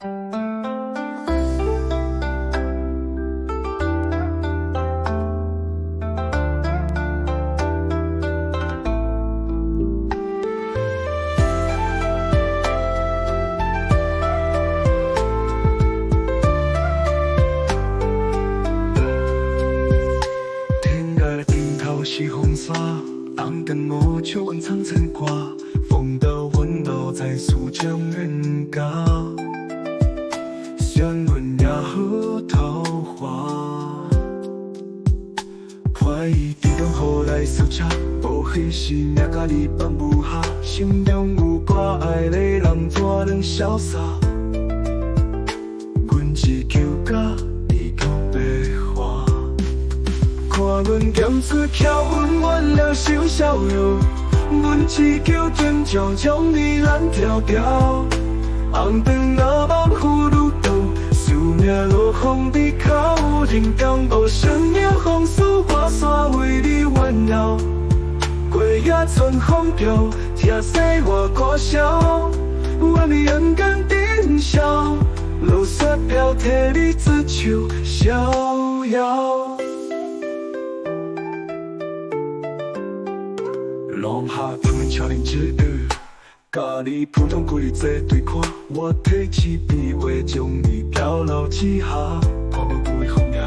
是红纱，当根木秋温层层挂，风的温度在苏江人家，香吻呀和桃花，快意地中后来搜查，不黑是那个你办不下，心中有挂爱的人怎能潇洒？阮只求甲你讲白话。看阮剑出巧阮弯了小笑容，阮只求天照将你蓝条条，红灯那望葫芦豆，思念落风的口，人间无声也风诉花伞为你环绕，归夜春风飘，听西我歌笑，我的人间顶笑，露雪飘替你自求逍遥。浪下他们敲定之日，甲你普通规则对看，我提起笔画将你飘落之下，看无不会风呀。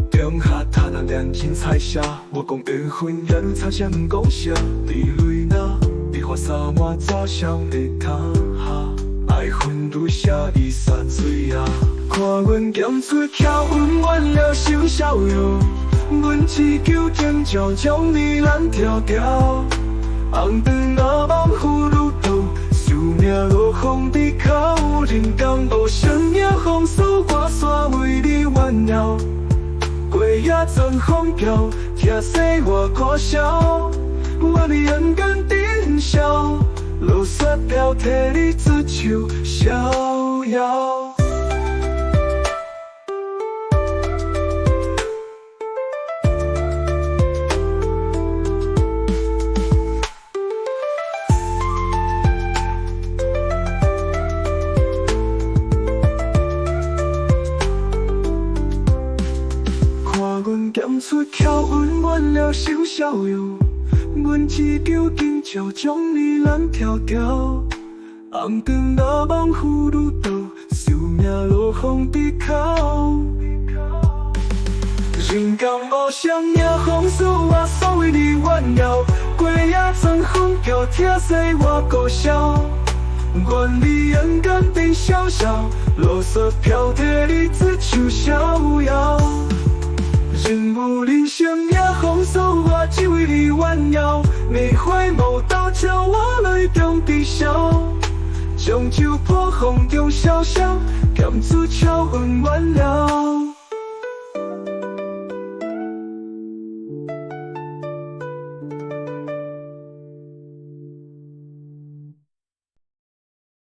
中下他那两金彩霞，我讲缘分人差些唔讲啥，你泪那，你花洒满早上的他下，爱恨如下一山水呀。看阮剑出巧，阮弯了小笑容，阮只求天照将你蓝条条。红灯那望葫芦豆，思念落风的口，人间无声也风诉花伞为你环绕，归夜春风飘，听西我歌笑，我的人间顶笑，露雪飘替你自求逍遥。阮剑出巧，阮弯了小笑容，阮只求天照将你蓝条条，红灯那望葫芦豆，思念落风的口。人间无声也风诉我所为你环绕，归夜春风飘，听西我歌笑，愿你人间变潇潇，落雪飘替你自求逍遥。人无人声也风诉我只为你弯腰，你怀眸倒照我泪中滴笑，终究破风中潇潇，剑出巧阮弯了。